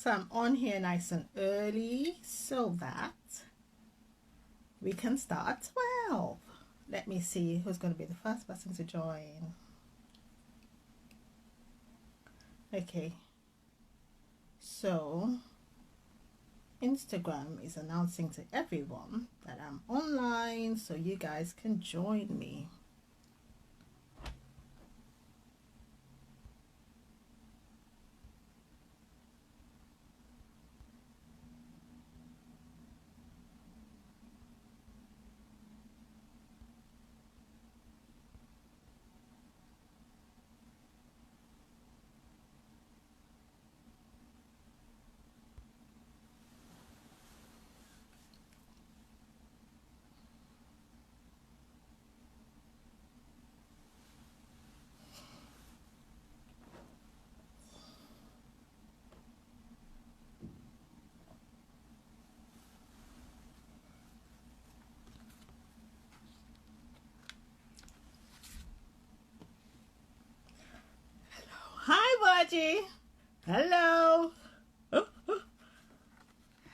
So I'm on here nice and early so that we can start at 12. Let me see who's going to be the first person to join. Okay. So Instagram is announcing to everyone that I'm online so you guys can join me. Hi, Virgie. Hello.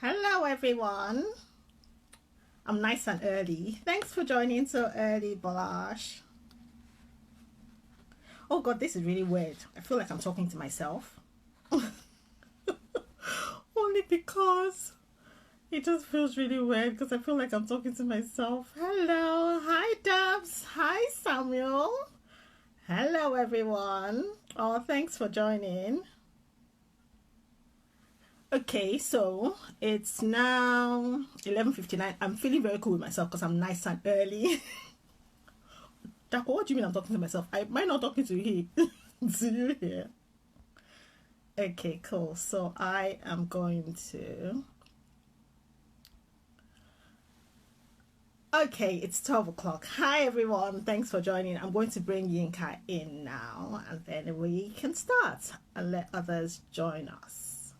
Hello, everyone. I'm nice and early. Thanks for joining so early, Balash. Oh God, this is really weird. I feel like I'm talking to myself. Only because it just feels really weird because I feel like I'm talking to myself. Hello. Hi, Dubs. Hi, Samuel. Hello, everyone. Oh, thanks for joining. Okay, so it's now 11:59. I'm feeling very cool with myself because I'm nice and early. Dako, what do you mean I'm talking to myself? Am I not talking to you? To you here? Okay, cool. So I am going to... Okay, it's 12 o'clock. Hi, everyone. Thanks for joining. I'm going to bring Yinka in now, and then we can start and let others join us.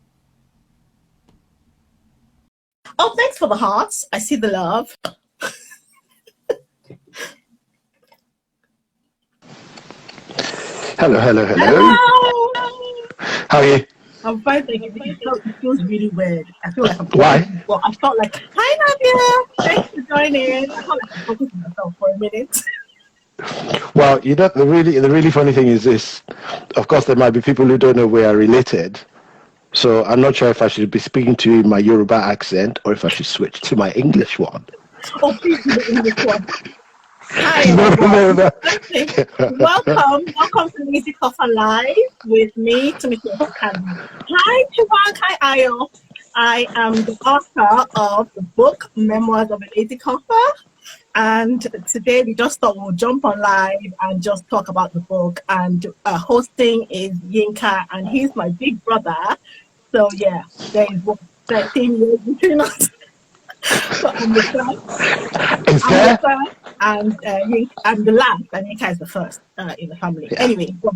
Oh, thanks for the hearts. I see the love. Hello. Hello. How are you? I'm fine, thank you. It feels really weird. I feel like I'm talking. Why? Well, I felt like, hi, Nadia. Thanks for joining. I felt like I'm talking to myself for a minute. Well, the really funny thing is this. Of course, there might be people who don't know we are related. So I'm not sure if I should be speaking to you in my Yoruba accent or if I should switch to my English one. Oh, please do the English one. Hi, No. everyone. Okay. Welcome to Lazy Korfa Live with me, Tunmise Usikalu. Hi, Chibak. Hi, Ayo. I am the author of the book Memoirs of a Lazy Korfa. And today we just thought we'll jump on live and just talk about the book. And hosting is Yinka, and he's my big brother. So yeah, there is 13 years between us. So I'm the first, and I'm the last, and Yinka is the first in the family. Yeah. Anyway, but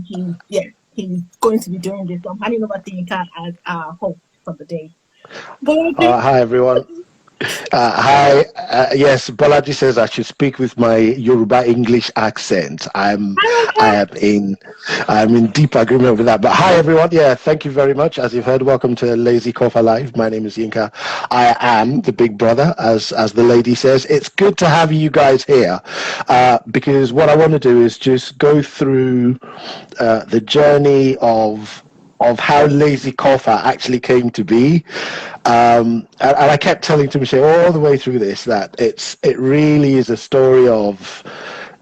he's going to be doing this. So I'm handing over to Yinka as our host for the day. Hi, everyone. Hi. Yes, Bolaji says I should speak with my Yoruba English accent. I am in deep agreement with that. But hi, everyone. Yeah, thank you very much. As you've heard, welcome to Lazy Korfa Live. My name is Yinka. I am the big brother, as the lady says. It's good to have you guys here because what I want to do is just go through the journey of how Lazy Korfa actually came to be. And I kept telling Tunmise all the way through this that it really is a story of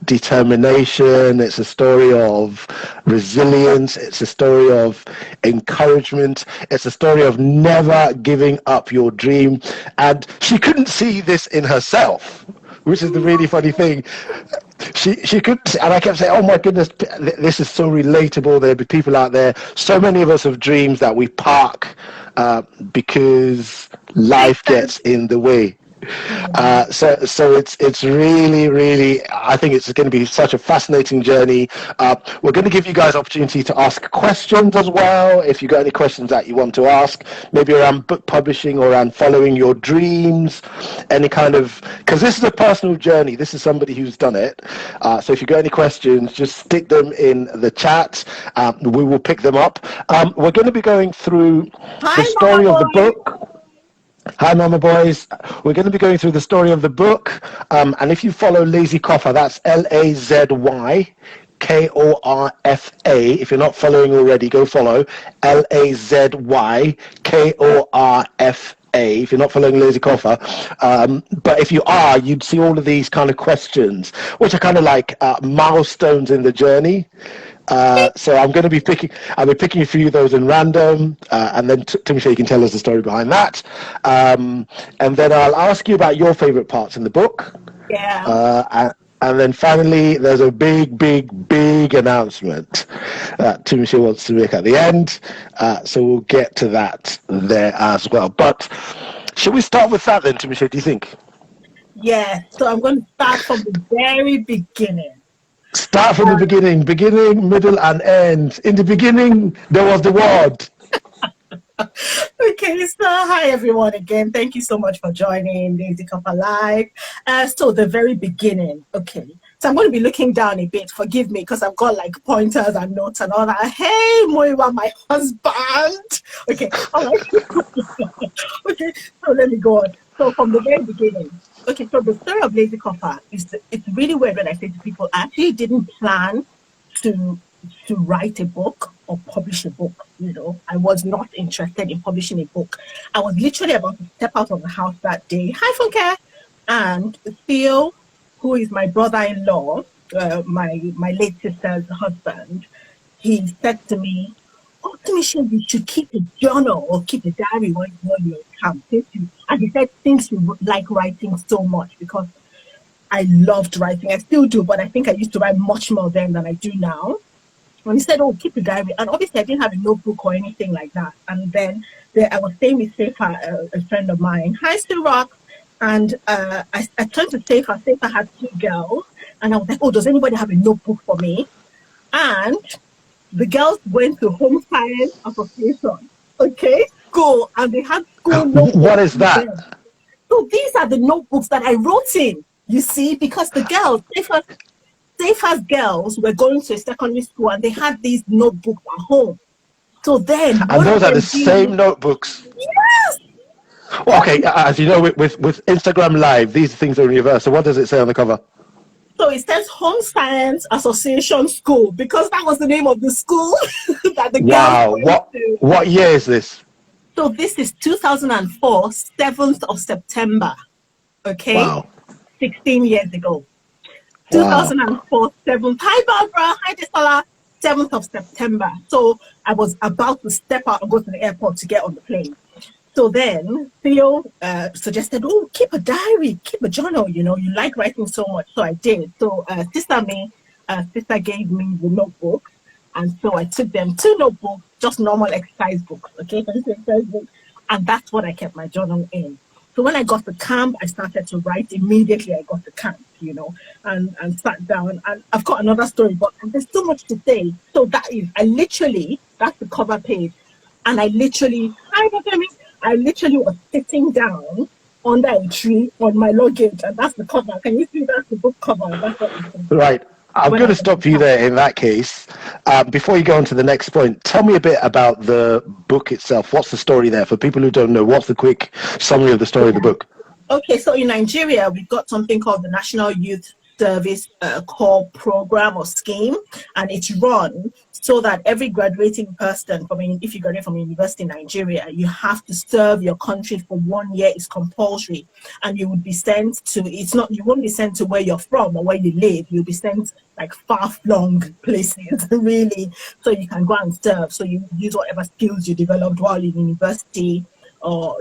determination, it's a story of resilience, it's a story of encouragement, it's a story of never giving up your dream. And she couldn't see this in herself, which is the really funny thing. She could, and I kept saying, oh my goodness, this is so relatable. There'll be people out there, so many of us have dreams that we park because life gets in the way. So it's really, I think it's going to be such a fascinating journey. We're going to give you guys opportunity to ask questions as well. If you got any questions that you want to ask, maybe around book publishing or around following your dreams, any kind of, because this is a personal journey. This is somebody who's done it. So if you got any questions, just stick them in the chat. We will pick them up. We're going to be going through the Hi, Mama story of the Boy. book. Hi, Mama Boys. We're going to be going through the story of the book. And if you follow Lazy Korfa, that's Lazy Korfa. If you're not following already, go follow Lazy Korfa. If you're not following Lazy Korfa, but if you are, you'd see all of these kind of questions, which are kind of like milestones in the journey. So I'm going to be picking. I'll be picking a few of those in random, and then Tunmise, you can tell us the story behind that, and then I'll ask you about your favorite parts in the book. Yeah. And then finally, there's a big announcement that Tunmise wants to make at the end. So we'll get to that there as well. But should we start with that then, Tunmise? Do you think? Yeah. So I'm going to start from the very beginning. Start from the beginning, middle, and end. In the beginning, there was the word. Okay, so hi everyone again. Thank you so much for joining Lazy Korfa Live. So the very beginning. Okay, so I'm going to be looking down a bit. Forgive me because I've got like pointers and notes and all that. Hey, Moiwa, my husband. Okay, all right. Okay, so let me go on. So from the very beginning. Okay, so the story of Lazy Korfa it's really weird when I say to people, I actually didn't plan to write a book or publish a book. You know, I was not interested in publishing a book. I was literally about to step out of the house that day. Hi, Funke, and Theo, who is my brother-in-law, my late sister's husband, he said to me, "Oh, Tunmise, you should keep a journal or keep a diary when you're in camp." And he said, "Since you like writing so much," because I loved writing. I still do, but I think I used to write much more then than I do now. And he said, "Oh, keep a diary." And obviously, I didn't have a notebook or anything like that. And then I was staying with Sefa, a friend of mine. Hi, Still Rock. And I turned to Sefa. Sefa had two girls. And I was like, "Oh, does anybody have a notebook for me?" And the girls went to Home Science Association, okay, school, and they had school notebooks. What is that? So these are the notebooks that I wrote in, you see, because the girls, Sefa's girls were going to a secondary school and they had these notebooks at home. So then, and those are the same notebooks. Yes. Well, okay, as you know, with Instagram Live, these things are in reverse. So what does it say on the cover? So it says Home Science Association School because that was the name of the school that the girls went to. What year is this? So this is 2004, 7th of September. Okay. Wow. 16 years ago. Wow. 2004, 7th. Hi, Barbara. Hi, Desola. 7th of September. So I was about to step out and go to the airport to get on the plane. So then Theo suggested, "Oh, keep a diary, keep a journal. You know, you like writing so much." So I did. So sister gave me the notebook. And so I took them 2 notebooks, just normal exercise books, okay? Exercise books. And that's what I kept my journal in. So when I got to camp, I started to write immediately. I got to camp, you know, and sat down. And I've got another story, but there's so much to say. So that's the cover page. And I literally was sitting down under a tree on my luggage. And that's the cover. Can you see that's the book cover? That's what it's right. I'm going to stop you there in that case. Before you go on to the next point, tell me a bit about the book itself. What's the story there? For people who don't know, what's the quick summary of the story of the book? Okay, so in Nigeria, we've got something called the National Youth Service Corps program or scheme, and it's run so that every graduating person, if you graduate from university in Nigeria, you have to serve your country for 1 year. It's compulsory, and you would be sent to. You won't be sent to where you're from or where you live. You'll be sent like far-flung places, really, so you can go and serve. So you use whatever skills you developed while in university. Or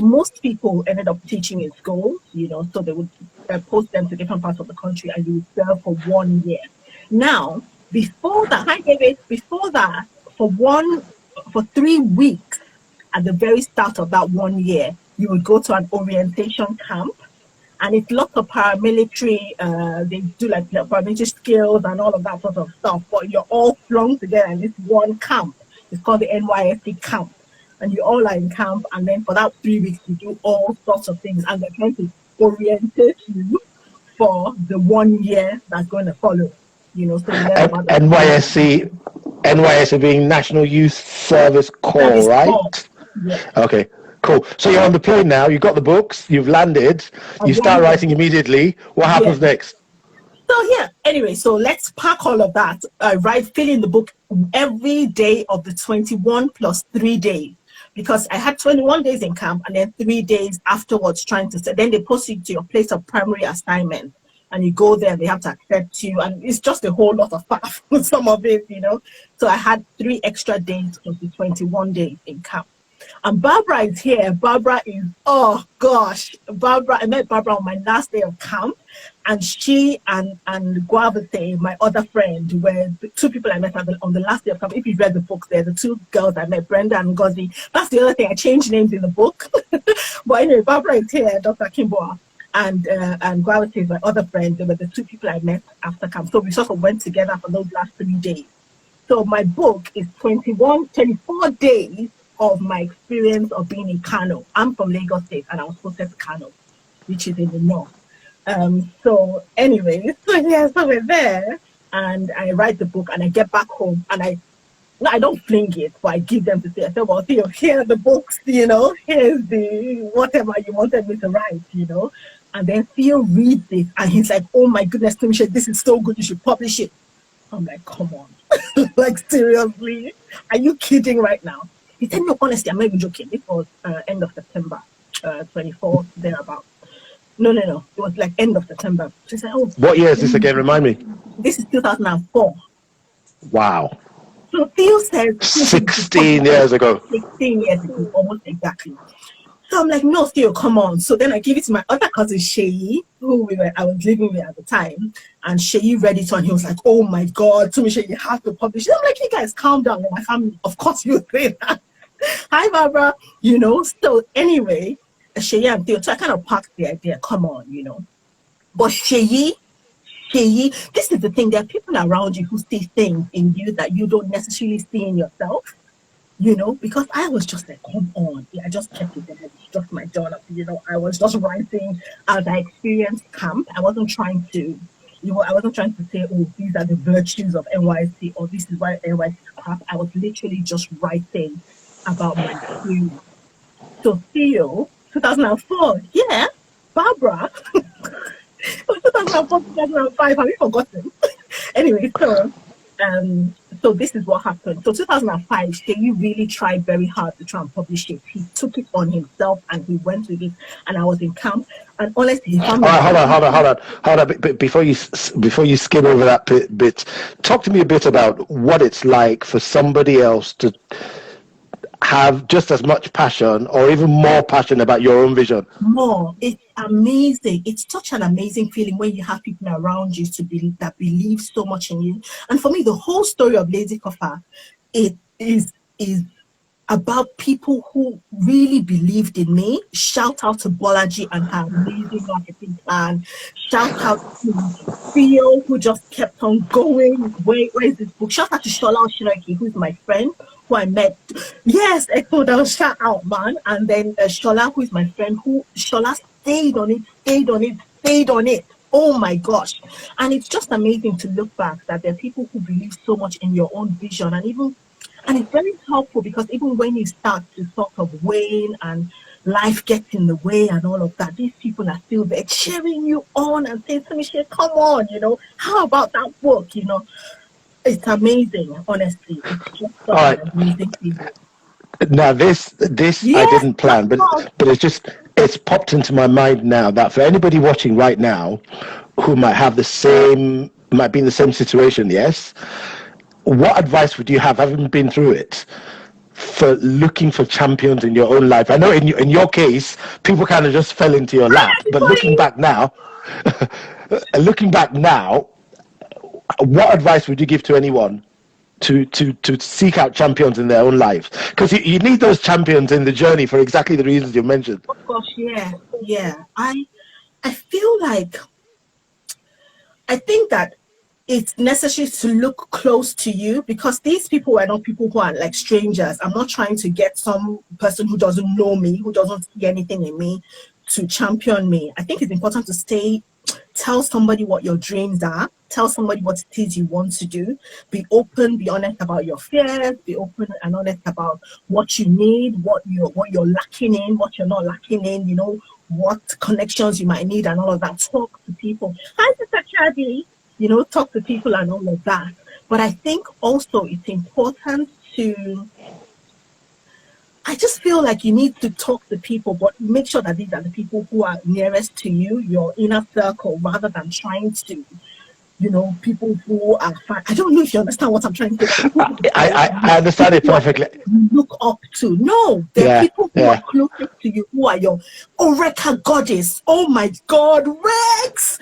most people ended up teaching in school, you know, so they would post them to different parts of the country and you would serve for 1 year. Now, before that, for 3 weeks at the very start of that 1 year, you would go to an orientation camp, and it's lots of paramilitary. They do like paramilitary skills and all of that sort of stuff. But you're all flung together in this one camp. It's called the NYSC camp, and you all are in camp. And then for that 3 weeks, you do all sorts of things, and they're trying to orientate you for the 1 year that's going to follow. So you learn about NYSC being National Youth Service Corps, right? Yeah. Okay. Cool. So you're on the plane now. You got the books. You've landed. You start writing immediately. What happens next? So anyway, so let's pack all of that. Fill in the book every day of the 21 plus 3 days, because I had 21 days in camp and then 3 days afterwards trying to. Then they post you to your place of primary assignment, and you go there. They have to accept you, and it's just a whole lot of stuff. Some of it, So I had 3 extra days of the 21 days in camp. And Barbara is here. Barbara is, oh gosh, I met Barbara on my last day of camp, and she and Guavate, my other friend, were the 2 people I met on the last day of camp. If you read the book, they're the 2 girls I met, Brenda and Ngozi. That's the other thing, I changed names in the book. But anyway, Barbara is here, Dr. Kimboa, and Guavate is my other friend. They were the 2 people I met after camp. So we sort of went together for those last 3 days. So my book is 24 days of my experience of being in Kano. I'm from Lagos State, and I was posted to Kano, which is in the north. So anyway, so we're there, and I write the book, and I get back home, and I don't fling it, but I give them to say, I said, well, Theo, here are the books, here's the whatever you wanted me to write, And then Theo reads it, and he's like, oh my goodness, Tunmise, this is so good, you should publish it. I'm like, come on. Like, seriously? Are you kidding right now? He said, no, honestly, I'm not even joking. It was end of September, 24th, thereabout. No. It was like end of September. She said, oh. What year is this again? Remind me. This is 2004. Wow. So Theo said. 16 years ago. 16 years ago, almost exactly. So I'm like, no, Theo, come on. So then I give it to my other cousin, Sheyi, who I was living with at the time. And Sheyi read it, and he was like, oh my God, Tunmise, you have to publish it. I'm like, you guys, calm down. My family, of course you say that. Hi, Barbara. So anyway, Sheyi and Theo, so I kind of packed the idea, come on, But Sheyi, this is the thing, there are people around you who see things in you that you don't necessarily see in yourself. Because I was just like, come on. I just kept it in. It's just my journal. I was just writing as I experienced camp. I wasn't trying to, I wasn't trying to say, oh, these are the virtues of NYC, or this is why NYC is crap. I was literally just writing about my experience. So Theo, 2004, yeah, Barbara. 2004, 2005, have you forgotten? Anyway, so this is what happened. So 2005, Sheyi really tried very hard to try and publish it. He took it on himself, and he went with it. And I was in camp, and honestly, all right, hold on. Before you skim over that bit, talk to me a bit about what it's like for somebody else to have just as much passion or even more passion about your own vision. More. It's amazing. It's such an amazing feeling when you have people around you that believe so much in you. And for me, the whole story of Lazy Korfa, it is about people who really believed in me. Shout out to Bolaji and her amazing marketing plan. Shout out to Theo, who just kept on going. Where is this book? Shout out to Shola Oshinaki, who's my friend, who I met. Yes, Echo, shout out, man. And then Shola, who is my friend, Shola stayed on it. Oh my gosh. And it's just amazing to look back that there are people who believe so much in your own vision, and it's very helpful, because even when you start to sort of wane and life gets in the way and all of that, these people are still there cheering you on and saying, Tunmise, come on, how about that book, It's amazing, honestly. It's just such an amazing feeling. Now this yes, I didn't plan, but it's popped into my mind now that for anybody watching right now who might be in the same situation, yes, what advice would you have, having been through it, for looking for champions in your own life? I know in your case, people kind of just fell into your lap, but looking back now, what advice would you give to anyone to seek out champions in their own lives, because you need those champions in the journey for exactly the reasons you mentioned. Of course, yeah. I feel like, I think that it's necessary to look close to you, because these people are not people who are like strangers. I'm not trying to get some person who doesn't know me, who doesn't see anything in me, to champion me. I think it's important to tell somebody what your dreams are, tell somebody what it is you want to do, be open, be honest about your fears, be open and honest about what you need, what you're lacking in, what you're not lacking in, you know, what connections you might need and all of that. Talk to people. Hi, Sister Chadi. You know, talk to people and all of that. But I think also it's important to, I just feel like you need to talk to people, but make sure that these are the people who are nearest to you, your inner circle, rather than trying to, you know, people who are fine. I don't know if you understand what I'm trying to say. I understand it perfectly. You look up to. No, there are people who are closest to you, who are your Eureka goddess. Oh my God, Rex!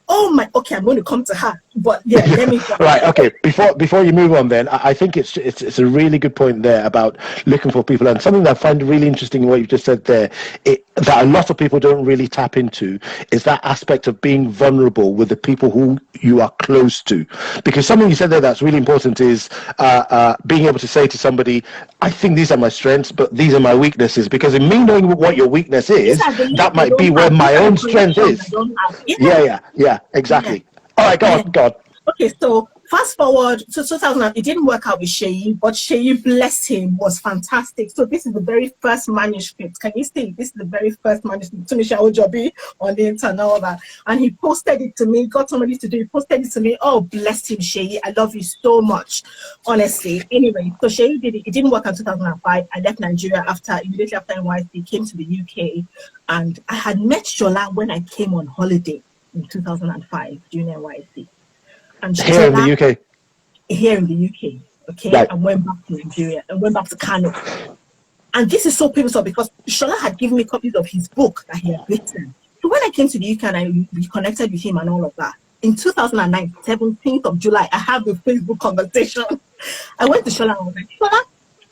Oh my, okay, I'm going to come to her, but yeah, let me go. Right, okay, before you move on then, I think it's a really good point there about looking for people, and something that I find really interesting in what you just said there, that a lot of people don't really tap into, is that aspect of being vulnerable with the people who you are close to. Because something you said there that's really important is being able to say to somebody, I think these are my strengths, but these are my weaknesses, because in me knowing what your weakness is, that might be where my own strength is. Yeah, exactly. All right, go on. Okay, so fast forward to 2000. It didn't work out with Sheyi, but Sheyi, bless him, was fantastic. So this is the very first manuscript. Can you see? This is the very first manuscript. Tunmise Usikalu on the internet, all that. And he posted it to me, got somebody to do it, he posted it to me. Oh, bless him, Sheyi. I love you so much, honestly. Anyway, so Sheyi did it. It didn't work in 2005. I left Nigeria immediately after NYC, came to the UK. And I had met Shola when I came on holiday in 2005 during NYC. And here in the UK. Here in the UK, okay, right. And went back to Nigeria and went back to Kano. And this is so pivotal because Shola had given me copies of his book that he had written. So when I came to the UK and I reconnected with him and all of that, in 2009, 17th of July, I have a Facebook conversation. I went to Shola and I was like, Shola,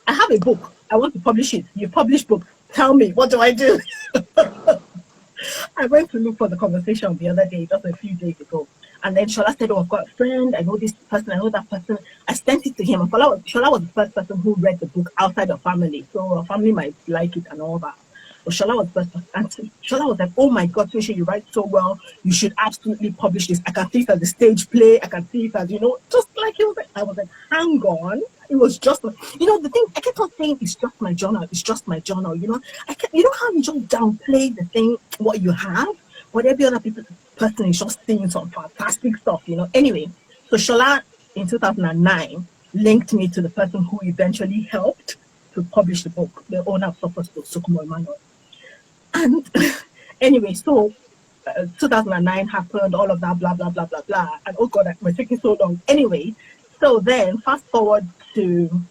I have a book. I want to publish it. You publish book. Tell me, what do I do? I went to look for the conversation the other day, just a few days ago. And then Shola said, oh, I've got a friend. I know this person. I know that person. I sent it to him. And Shola was the first person who read the book outside of family. So our family might like it and all that. But Shola was the first person. And Shola was like, oh my God, Tunmise, you write so well. You should absolutely publish this. I can see it as a stage play. I can see it as, you know, just like he was like, I was like, hang on. It was just, you know, the thing, I kept on saying, it's just my journal. It's just my journal. You know, you know how you just downplay the thing, what you have, but every other person is just saying some fantastic stuff, you know. Anyway, so Shola in 2009 linked me to the person who eventually helped to publish the book, the owner of Surplus Books, Sokumo Emmanuel. And anyway, so 2009 happened, all of that, blah, blah, blah, blah, blah. And oh God, we're taking so long. Anyway, so then fast forward to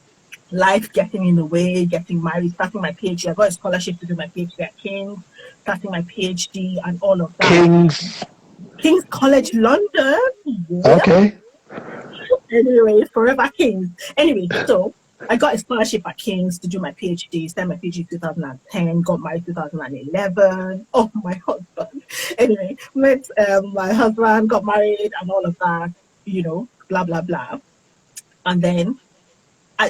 life getting in the way, getting married, starting my PhD. I got a scholarship to do my PhD at King's, starting my PhD and all of that. King's College London. Yeah. Okay. Anyway, forever King's. Anyway, so I got a scholarship at King's to do my PhD. Started my PhD in 2010, got married 2011. Oh, my husband. Anyway, met my husband, got married and all of that, you know, blah, blah, blah. And then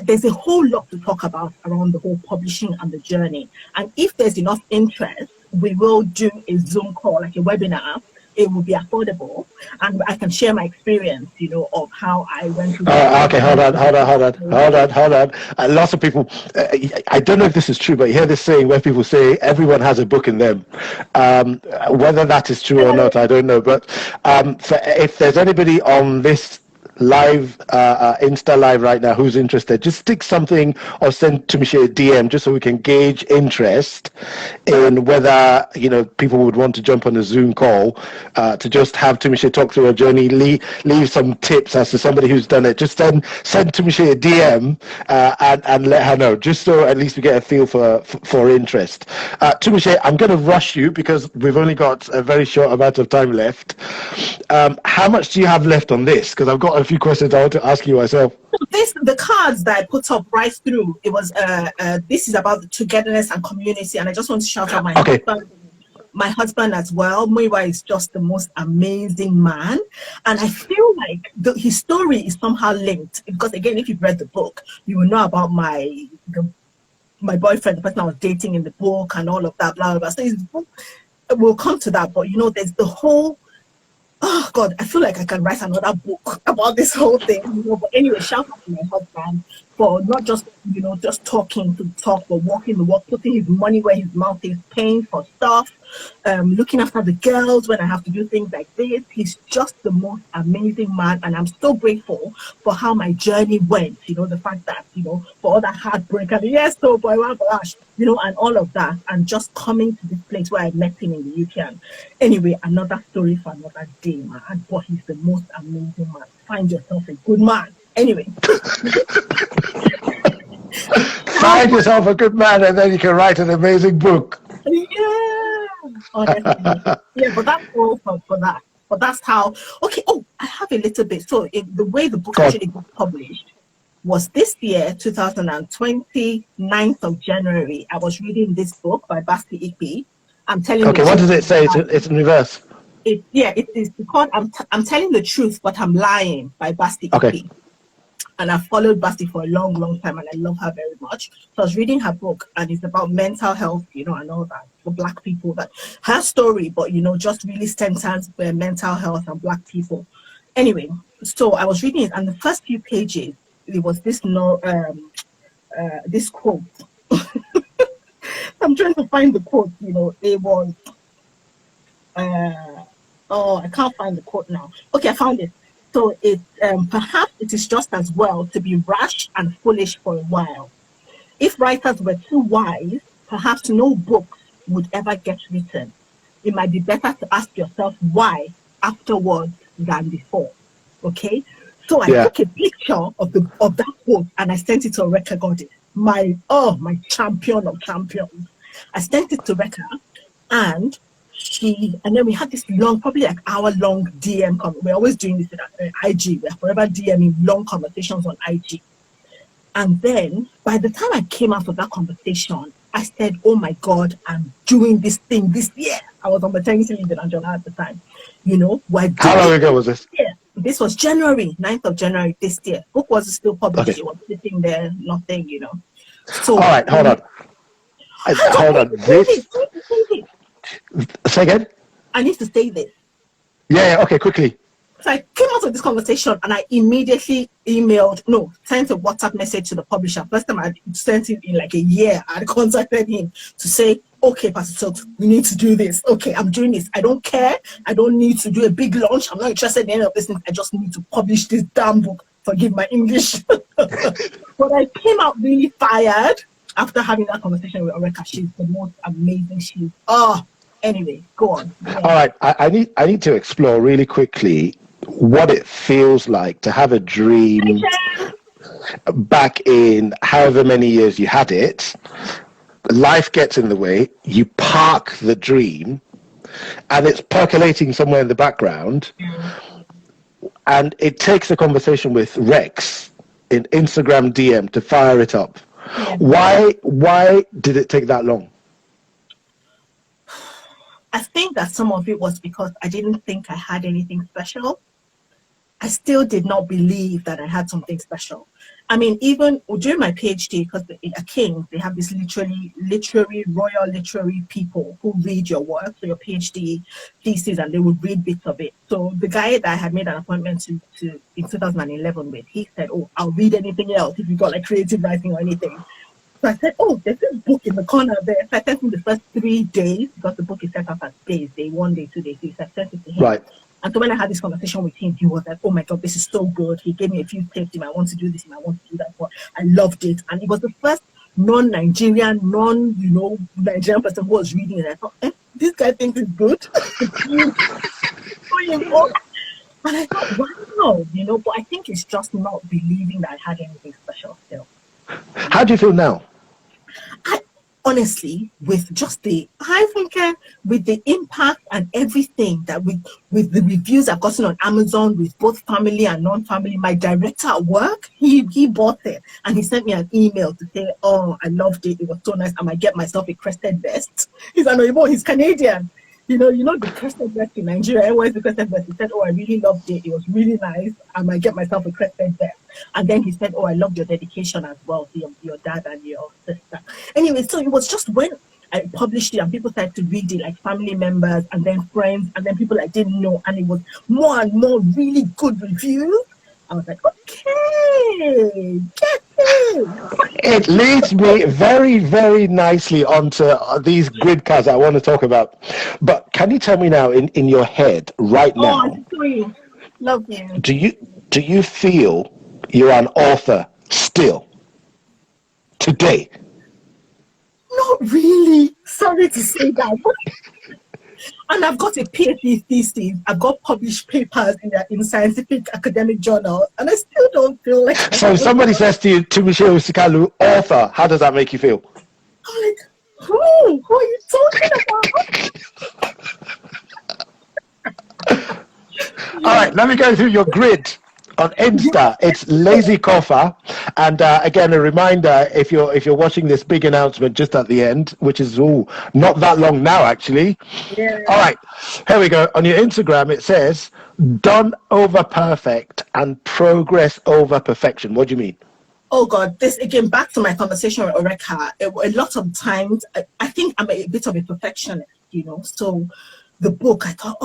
there's a whole lot to talk about around the whole publishing and the journey. And if there's enough interest, we will do a Zoom call, like a webinar. It will be affordable, and I can share my experience, you know, of how I went through. Okay, hold on. Lots of people, I don't know if this is true, but you hear this saying where people say everyone has a book in them. Whether that is true or not, I don't know. But if there's anybody on this live Insta live right now who's interested, just stick something or send Tunmise a DM just so we can gauge interest in whether, you know, people would want to jump on a Zoom call to just have Tunmise talk through her journey, leave some tips as to somebody who's done it. Just send Tunmise a DM and let her know, just so at least we get a feel for interest. Tunmise, I'm going to rush you because we've only got a very short amount of time left. How much do you have left on this? Because I've got a few questions I want to ask you myself. the cards that I put up right through, it was this is about togetherness and community, and I just want to shout out my husband as well. Muiwa is just the most amazing man, and I feel like his story is somehow linked, because again, if you've read the book, you will know about my boyfriend, the person I was dating in the book, and all of that, blah blah blah. So his book, we'll come to that, but there's the whole. Oh God, I feel like I can write another book about this whole thing. But anyway, shout out to my husband for not just just talking to talk, but walking the walk, putting his money where his mouth is, paying for stuff, looking after the girls when I have to do things like this. He's just the most amazing man, and I'm so grateful for how my journey went. The fact that for all that heartbreak and yes, so boy, my gosh, and all of that, and just coming to this place where I met him in the UK. And anyway, another story for another day, man. But he's the most amazing man. Find yourself a good man. Anyway. Find yourself a good man, and then you can write an amazing book. Yeah. Honestly. Yeah, but that's all for that. But that's how. Okay. Oh, I have a little bit. So the way the book actually got published was this year, 2020, 9th of January. I was reading this book by Basti Ikpi. I'm telling. Okay, what does it say? It's in reverse. It is called I'm telling the truth, but I'm lying by Basti Ikpi. Okay. And I've followed Basti for a long, long time, and I love her very much. So I was reading her book, and it's about mental health, and all that for Black people. That her story, but just really centers mental health and Black people. Anyway, so I was reading it, and the first few pages, it was this this quote. I'm trying to find the quote. It was. I can't find the quote now. Okay, I found it. So it perhaps it is just as well to be rash and foolish for a while. If writers were too wise, perhaps no books would ever get written. It might be better to ask yourself why afterwards than before. Okay? So I took a picture of that quote, and I sent it to Reka Goddess, my champion of champions. I sent it to Reka, and then we had this long, probably like hour-long DM. We're always doing this at IG. We're forever DMing long conversations on IG. And then by the time I came out of that conversation, I said, oh my God, I'm doing this thing this year. I was on maternity leave in Angela at the time. How long ago was this? Yeah, this was January, 9th of January this year. Book was still published. Okay. It was sitting there, nothing, So, all right, hold on. Hold on. Say again? I need to say this. Yeah, okay, quickly. So I came out of this conversation, and I immediately sent a WhatsApp message to the publisher. First time I sent it in like a year. I contacted him to say, okay, Pastor Todd, we need to do this. Okay, I'm doing this. I don't care. I don't need to do a big launch. I'm not interested in any of this. I just need to publish this damn book. Forgive my English. But I came out really fired after having that conversation with Oreka. She's the most amazing. Anyway, go on. Yeah. All right, I need to explore really quickly what it feels like to have a dream back in however many years you had it. Life gets in the way, you park the dream, and it's percolating somewhere in the background, and it takes a conversation with Rex in Instagram DM to fire it up. Yeah. Why did it take that long? I think that some of it was because I didn't think I had anything special. I still did not believe that I had something special. I mean, even during my PhD, because at King's, they have this royal literary people who read your work, so your PhD thesis, and they would read bits of it. So the guy that I had made an appointment to in 2011 with, he said, oh, I'll read anything else if you got like creative writing or anything. So I said, oh, there's this book in the corner there. So I sent him the first 3 days, because the book is set up as days, day 1, day 2, day 3. So I sent it to him. Right. And so when I had this conversation with him, he was like, oh my God, this is so good. He gave me a few tips. I want to do this, and I want to do that. But I loved it. And it was the first non-Nigerian, Nigerian person who was reading it. I thought, this guy thinks it's good. And I thought, wow, but I think it's just not believing that I had anything special still. How do you feel now? honestly, with just the with the impact and everything that with the reviews I've gotten on Amazon with both family and non-family, my director at work, he bought it and he sent me an email to say, oh, I loved it. It was so nice. I might get myself a crested vest. He's an Oyibo, he's Canadian. You know the crested vest in Nigeria. Everyone's the crested vest. He said, oh, I really loved it. It was really nice. I might get myself a crested vest. And then he said, oh, I loved your dedication as well to your dad and your sister. Anyway, so it was just when I published it and people started to read it, like family members and then friends and then people I didn't know. And it was more and more really good reviews. I was like, okay, get it. It leads me very, very nicely onto these grid cards I want to talk about. But can you tell me now, in your head right now, love you. Do you feel you're an author still today? Not really. Sorry to say that. And I've got a PhD thesis. I've got published papers in scientific academic journals, and I still don't feel like. So if somebody says to you, Tunmise Usikalu, author, how does that make you feel? I'm like, who are you talking about? All right, let me go through your grid. On Insta, it's Lazy Korfa, and again a reminder: if you're watching this big announcement just at the end, which is not that long now, actually. Yeah. All right, here we go. On your Instagram, it says "done over perfect" and "progress over perfection." What do you mean? Oh God, this again back to my conversation with Oreka. A lot of times, I think I'm a bit of a perfectionist, so. The book, I thought,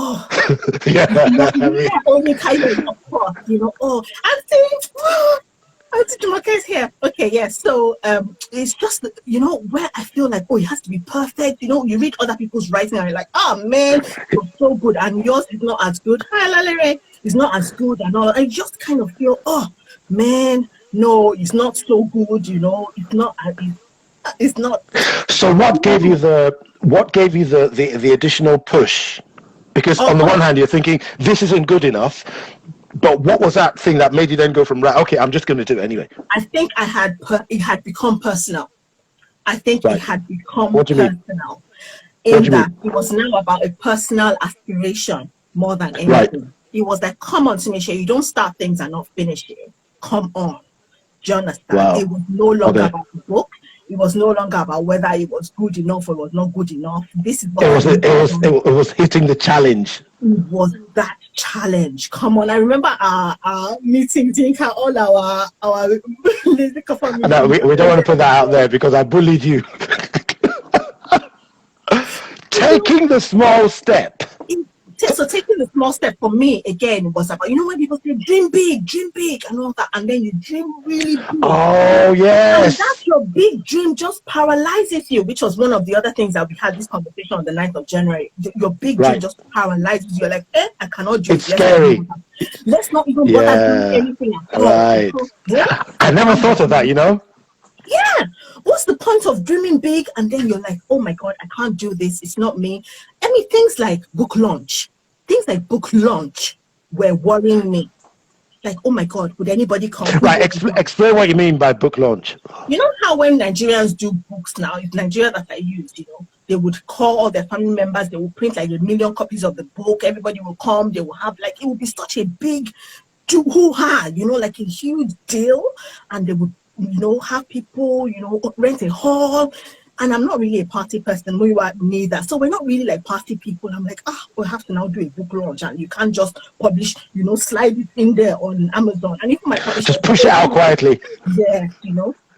only kind of course, Auntie Jumoke is here. Okay, yeah. So it's just where I feel like, it has to be perfect. You read other people's writing and you're like, oh man, it's so good, and yours is not as good. Hi, Lalere, it's not as good and all. I just kind of feel, oh man, no, it's not so good. It's not. So what gave you the additional push? Because on the one hand, you're thinking this isn't good enough, but what was that thing that made you then go from right? Okay, I'm just going to do it anyway. I think it had become personal. I think it had become personal. In that it was now about a personal aspiration more than anything. Right. It was like, come on, Tunmise, you don't start things and not finish it. Come on. Do you understand? Wow. It was no longer about the book. It was no longer about whether it was good enough or it was not good enough. This is what it was hitting the challenge. It was that challenge. Come on, I remember our meeting, Dinka, all our Lazy Korfa meetings. No, we don't want to put that out there because I bullied you. Taking the small step. So taking the small step for me again was about, when people say dream big and all that, and then you dream really big. Oh yes. And that's your big dream just paralyzes you, which was one of the other things that we had this conversation on the 9th of January. Your big dream just paralyzes you. You're like, I cannot do it. It's scary. Let's not even bother doing anything at all. Right. I never thought of that, Yeah. What's the point of dreaming big and then you're like, oh my God, I can't do this. It's not me. I mean, things like book launch were worrying me. Like, oh my God, would anybody come? Right. Explain what you mean by book launch. You know how when Nigerians do books now, it's Nigeria that I use, they would call all their family members, they will print like 1 million copies of the book. Everybody will come. They will have it would be such a big hoo-ha, like a huge deal. And they would have people, rent a hall. And I'm not really a party person, we were neither. So we're not really like party people. I'm like, we'll have to now do a book launch and you can't just publish, slide it in there on Amazon. And even my publisher, just push it out quietly. Yeah,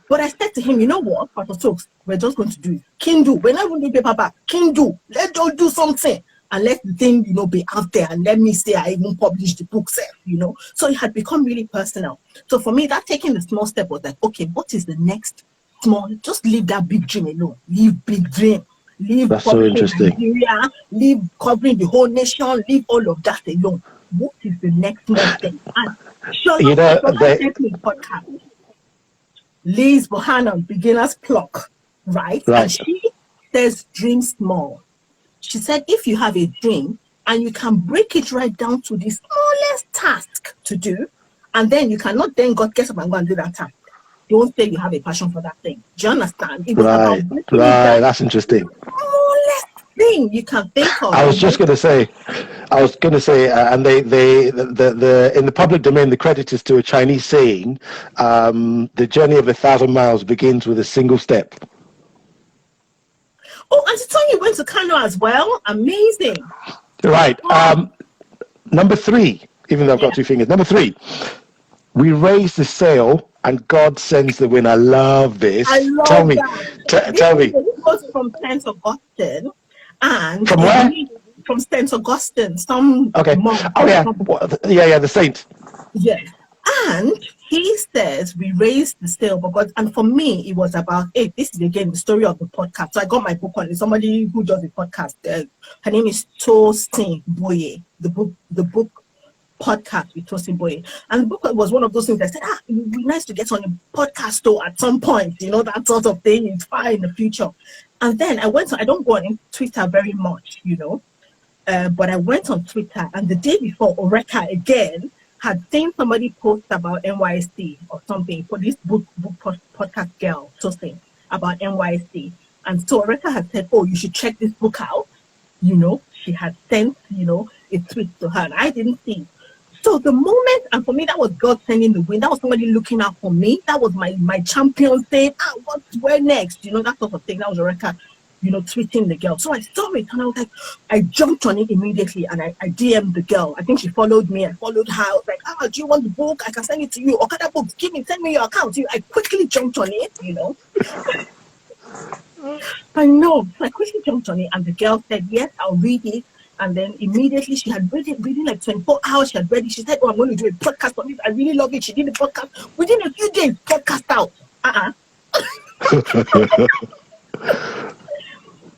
But I said to him, you know what, Pastor Stokes, we're just going to do it. Kindle, we're not going to do paperback. Kindle, let's just do something. And let the thing, be out there. And let me say I even published the book self, So it had become really personal. So for me, that taking the small step was like, okay, what is the next small? Just leave that big dream alone. Leave big dream. Leave That's so interesting. Nigeria, leave covering the whole nation. Leave all of that alone. What is the next small thing? And podcast. Liz Bohannon, Beginner's Pluck, right? And she says dream small. She said, if you have a dream and you can break it right down to the smallest task to do, and then you cannot then get up and go and do that task. don't say you have a passion for that thing. Do you understand? It was about Right, making it right. that That's interesting. smallest thing you can think of. I was just going to say, and the in the public domain, the credit is to a Chinese saying, the journey of 1,000 miles begins with a single step. Oh, and Tony went to Kano as well. Amazing. Right. Oh, Number 3, even though I've got 2 fingers. Number 3, we raise the sail and God sends the wind. I love this. I Tell love me, that. tell me. This was from St. Augustine, and From where? from St. Augustine, some Okay. monk. Oh yeah, yeah, the saint. Yes. And he says we raised the sail, but God, and for me, it was about, hey, this is again the story of the podcast. So I got my book on it. Somebody who does the podcast, her name is Tosin Boye, the book podcast with Tosin Boye. And the book was one of those things I said, it would be nice to get on a podcast though at some point, that sort of thing. It's fine in the future. And then I don't go on Twitter very much, but I went on Twitter, and the day before, Oreka again had seen somebody post about NYC or something for this book podcast girl Tosin about NYC. And so Oreka had said, oh, you should check this book out. She had sent, a tweet to her, and I didn't see. So the moment, and for me, that was God sending the wind. That was somebody looking out for me. That was my champion saying, where next? That sort of thing. That was Oreka, tweeting the girl. So I saw it, and I was like, I jumped on it immediately, and I DM'd the girl. I think she followed me. I followed her. I was like, do you want the book? I can send it to you. Okada books, send me your account. I quickly jumped on it, I know. So I quickly jumped on it, and the girl said, yes, I'll read it. And then immediately she had read it within like 24 hours. She had read it. She said, oh, I'm going to do a podcast on it. I really love it. She did the podcast. Within a few days, podcast out.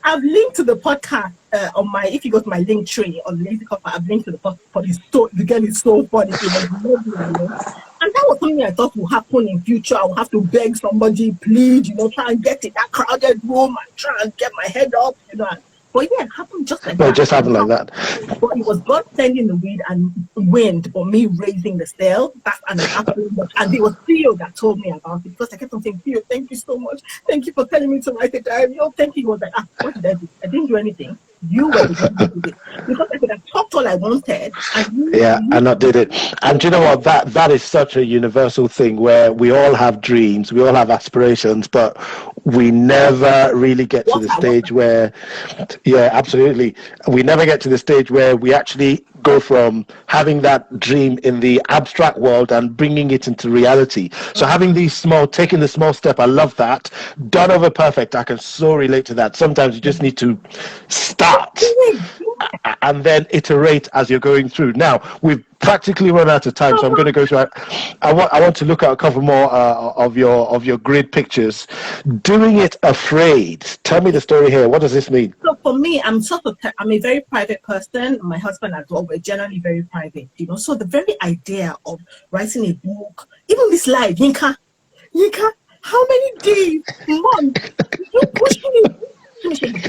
I've linked to the podcast on if you go to my link tree on Lazy Korfa, I've linked to the podcast. The girl is so funny. It was lovely, And that was something I thought would happen in future. I would have to beg somebody, please, try and get in that crowded room and try and get my head up, But yeah, it happened just like that. It just happened like that. But it was God sending the wind, but me raising the sail. That's an absolute, and it was Theo that told me about it, because I kept on saying, Theo, thank you so much. Thank you for telling me to write a diary. Oh, thank you. He was like, what did I do? I didn't do anything. You were the one who did it. Because I could have talked all I wanted. And not did it. And do you know what? That is such a universal thing, where we all have dreams, we all have aspirations, but we never really get to the stage where, yeah, absolutely. We never get to the stage where we actually go from having that dream in the abstract world and bringing it into reality. So taking the small step, I love that. Done over perfect. I can so relate to that. Sometimes you just need to start and then iterate as you're going through. Now, we've practically run out of time, so I'm going to go through. I want to look at a couple more of your great pictures. Doing it afraid. Tell me the story here. What does this mean? So for me, I'm a very private person. My husband as well. We're generally very private, So the very idea of writing a book, even this live, Yinka, how many days, months, you pushing it? You should do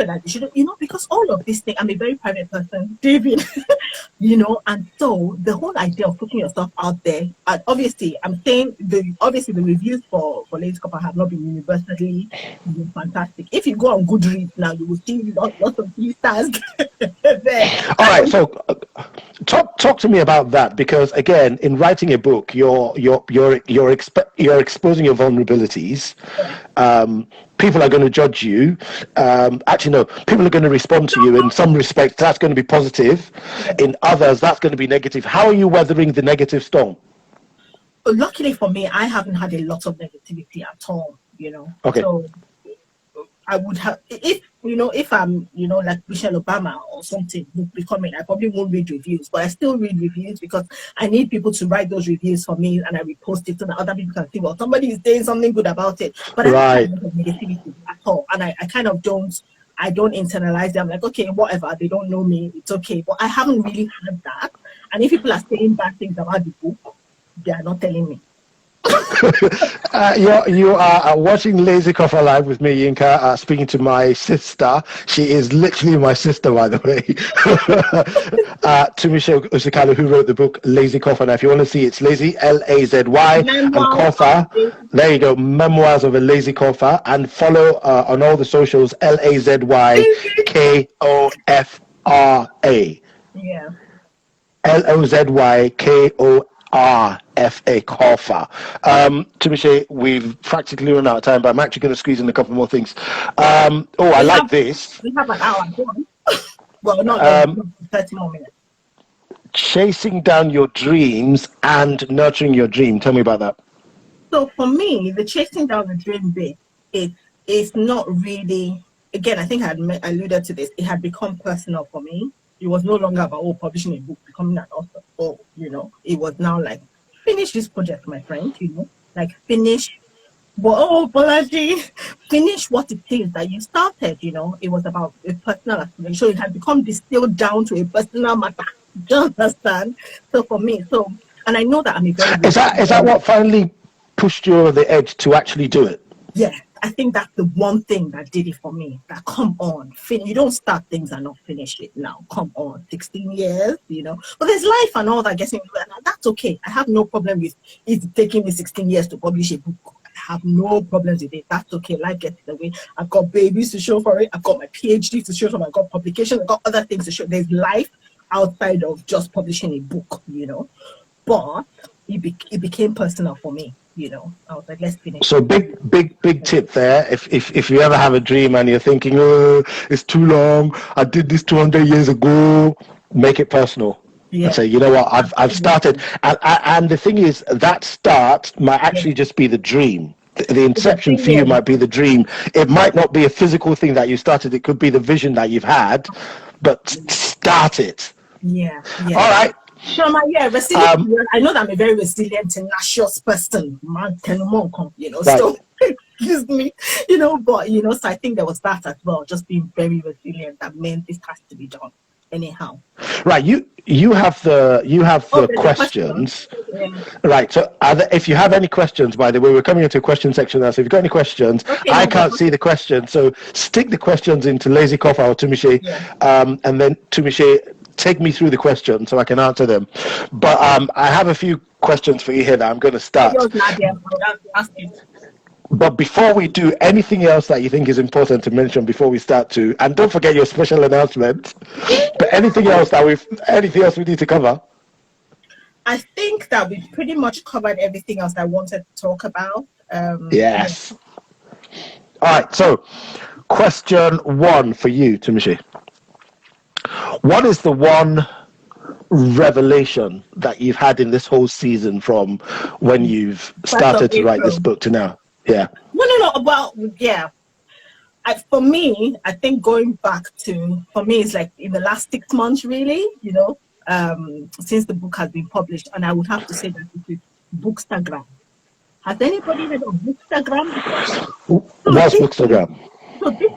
it, because all of this thing, I'm a very private person, David, and so the whole idea of putting yourself out there, and obviously, I'm saying the reviews for Lazy Korfa have not been universally fantastic. If you go on Goodreads now, you will see lots of 3 stars there. All right, so talk to me about that, because again, in writing a book, you're exposing your vulnerabilities. People are going to judge you. Actually, no, people are going to respond to you. In some respects, that's going to be positive. In others, that's going to be negative. How are you weathering the negative storm? Luckily for me, I haven't had a lot of negativity at all, Okay. So I would have, if I'm, like Michelle Obama or something becoming, I probably won't read reviews, but I still read reviews because I need people to write those reviews for me, and I repost it so that other people can see, well, somebody is saying something good about it. But I don't have negativity at all, and I kind of don't internalize them. Like, okay, whatever, they don't know me, it's okay. But I haven't really had that. And if people are saying bad things about the book, they are not telling me. You are watching Lazy Korfa Live with me, Yinka, speaking to my sister. She is literally my sister, by the way. Tunmise Usikalu, who wrote the book Lazy Korfa. Now, if you want to see, it's Lazy, L-A-Z-Y, and Korfa. There you go, Memoirs of a Lazy Korfa. And follow on all the socials, Lazykorfa. Yeah. Lozykorfa, Korfa. Tunmise, we've practically run out of time, but I'm actually going to squeeze in a couple more things. I like this. We have an hour and one. Well, not 30 more minutes. Chasing down your dreams and nurturing your dream. Tell me about that. So for me, the chasing down the dream bit, it's not really, again, I think I alluded to this, it had become personal for me. It was no longer about publishing a book, becoming an author. It was now like, finish this project, my friend, like finish, Bolaji, finish what it is that you started, It was about a personal aspiration. So it had become distilled down to a personal matter. Do you understand? So for me, and I know that I'm a very... Is that what finally pushed you over the edge to actually do it? Yeah. I think that's the one thing that did it for me. That come on, you don't start things and not finish it now. Come on, 16 years, But there's life and all that gets in, and that's okay. I have no problem with it taking me 16 years to publish a book. I have no problems with it. That's okay. Life gets in the way. I've got babies to show for it. I've got my PhD to show for it. I've got publications. I've got other things to show. There's life outside of just publishing a book, But it became personal for me. I was like, let's finish. So big tip there. If you ever have a dream and you're thinking, oh, it's too long, I did this 200 years ago, make it personal. Yeah. And say, you know what, I've started. And the thing is, that start might actually just be the dream. The inception for you might be the dream. It might not be a physical thing that you started. It could be the vision that you've had, but start it. Yeah. All right. Shoma, resilient. I know that I'm a very resilient, tenacious person. Man, so excuse me, but so I think there was that as well, just being very resilient. That meant this has to be done anyhow. Right, you have the questions. Right, so if you have any questions, by the way, we're coming into a question section now, so if you've got any questions, I can't see the questions, so stick the questions into Lazy Korfa or Tunmise, and then Tunmise, take me through the questions so I can answer them. But I have a few questions for you here that I'm going to start. But before we do, anything else that you think is important to mention before we start to, and don't forget your special announcement. But anything else we need to cover? I think that we've pretty much covered everything else I wanted to talk about. Yes. All right. So, question 1 for you, Tunmise. What is the one revelation that you've had in this whole season from when you've started to write this book to now? Yeah. No. Well, yeah. For me, I think going back to, it's like in the last 6 months, really, since the book has been published, and I would have to say that it is Bookstagram. Has anybody heard of Bookstagram? What's Bookstagram? So this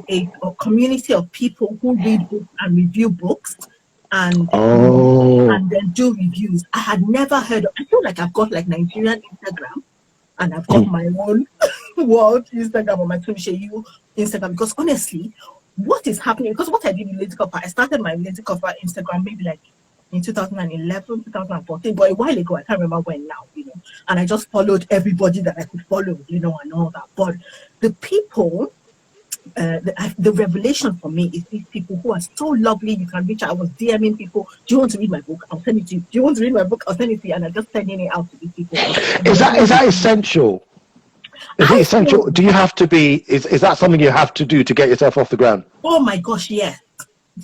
is a community of people who read books and review books and then do reviews. I had never heard of, I feel like I've got like Nigerian Instagram and I've got my own world Instagram or my Tunmise Instagram, because honestly, what is happening, because what I did in Lazy Korfa, I started my Lazy Korfa Instagram maybe like in 2011, 2014, but a while ago, I can't remember when now, and I just followed everybody that I could follow, and all that. But the people, the revelation for me is these people who are so lovely. You can reach out. I was DMing people. Do you want to read my book? I'll send it to you. Do you want to read my book? I'll send it to you. And I'm just sending it out to these people. Is that essential? Is it essential? Do you have to be? Is that something you have to do to get yourself off the ground? Oh my gosh, yes.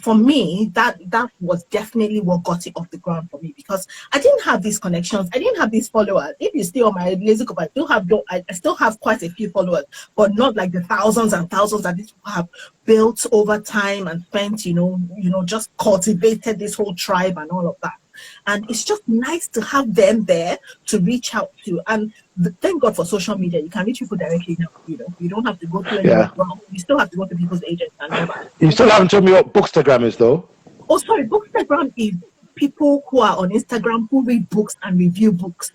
For me, that was definitely what got it off the ground for me, because I didn't have these connections. I didn't have these followers. If you stay on my Lazy Korfa, I still have quite a few followers, but not like the thousands and thousands that these people have built over time and spent, just cultivated this whole tribe and all of that. And it's just nice to have them there to reach out to. And thank God for social media. You can reach people directly now. You don't have to go to anyone. Well, you still have to go to people's agents. And you still haven't told me what Bookstagram is, though. Oh, sorry. Bookstagram is people who are on Instagram who read books and review books.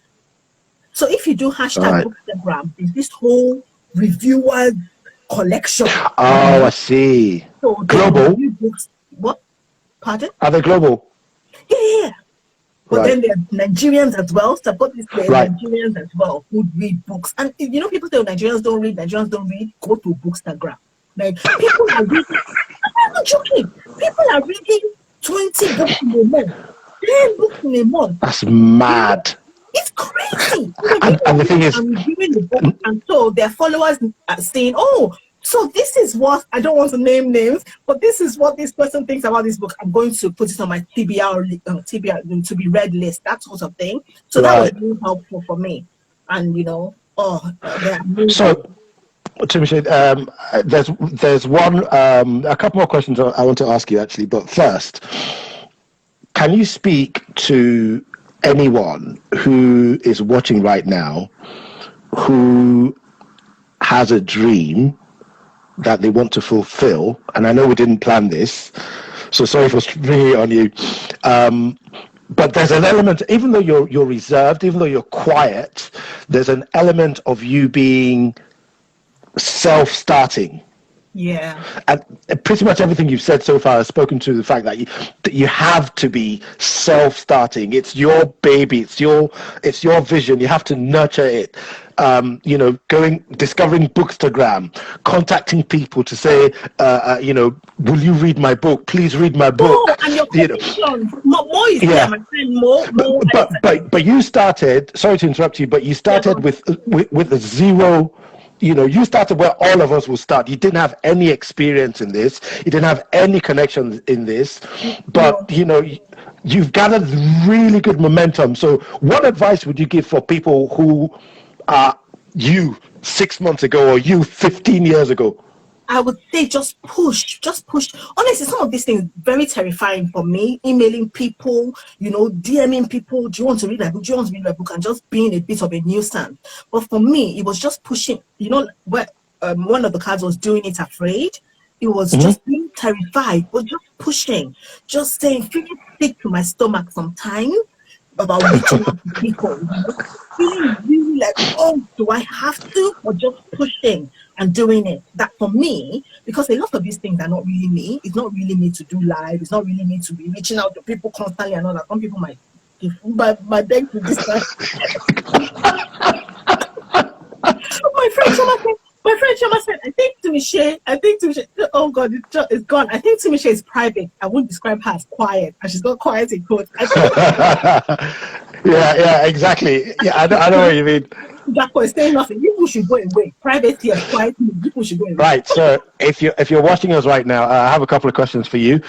So if you do hashtag Right. Bookstagram, there's this whole reviewer collection. Oh, I see. So they Global? review books. What? Pardon? Are they global? Yeah. But Right. then there are Nigerians as well. Support this there are Right. Nigerians as well who read books. And you know, people say Nigerians don't read, go to Bookstagram. Like people are reading, I'm not joking. People are reading 20 books in a month, 10 books in a month. That's mad. It's crazy. So And the thing is, I'm reviewing the book, and so their followers are saying, "Oh, so this is what I don't want to name names, but this is what this person thinks about this book. I'm going to put it on my TBR to be read list, that sort of thing." So that was right. really helpful for me, and So, Tunmise, there's one, a couple more questions I want to ask you actually, but first, can you speak to anyone who is watching right now who has a dream that they want to fulfill? And I know we didn't plan this, so sorry for bringing it on you. But there's an element, even though you're reserved, even though you're quiet, there's an element of you being self-starting. Yeah. And pretty much everything you've said so far has spoken to the fact that you have to be self-starting. It's your baby. It's your vision. You have to nurture it. Discovering Bookstagram, contacting people to say, will you read my book? Please read my book. Oh, and your connection. Mo is there, my friend Mo. But you started. Sorry to interrupt you, but you started with a zero. You started where all of us will start. You didn't have any experience in this. You didn't have any connections in this. But, you've gathered really good momentum. So what advice would you give for people who are you 6 months ago or you 15 years ago? I would say just push. Honestly, some of these things very terrifying for me. Emailing people, DMing people, do you want to read my book? Do you want to read my book? And just being a bit of a nuisance. But for me, it was just pushing. Where one of the cards was doing it afraid. It was just being terrified, but just pushing. Just saying, feeling sick to my stomach sometimes about reaching out to people. Feeling really like, oh, do I have to? Or just pushing and doing it. That for me, because a lot of these things are not really me. It's not really me to do live. It's not really me to be reaching out to people constantly and all that. Some people might beg to this time. My friend Shama said, I think Tunmise, oh God, it's gone. I think Tunmise is private. I wouldn't describe her as quiet, and she's not quiet in quotes. Yeah, exactly. Yeah, I know what you mean. That was saying nothing. People should go away. Private here, quiet. People should go away. Right. So if you're watching us right now, I have a couple of questions for you.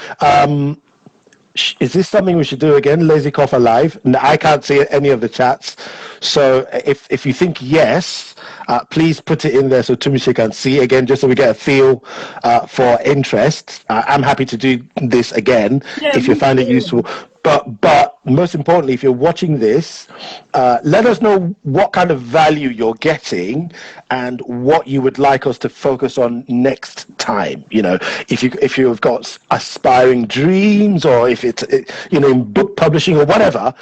Is this something we should do again, Lazy Korfa Live? I can't see any of the chats. So if you think yes, please put it in there so Tunmise can see again, just so we get a feel for interest. I'm happy to do this again if you find it useful. But most importantly, if you're watching this, let us know what kind of value you're getting and what you would like us to focus on next time. If you've got aspiring dreams, or if it's in book publishing or whatever,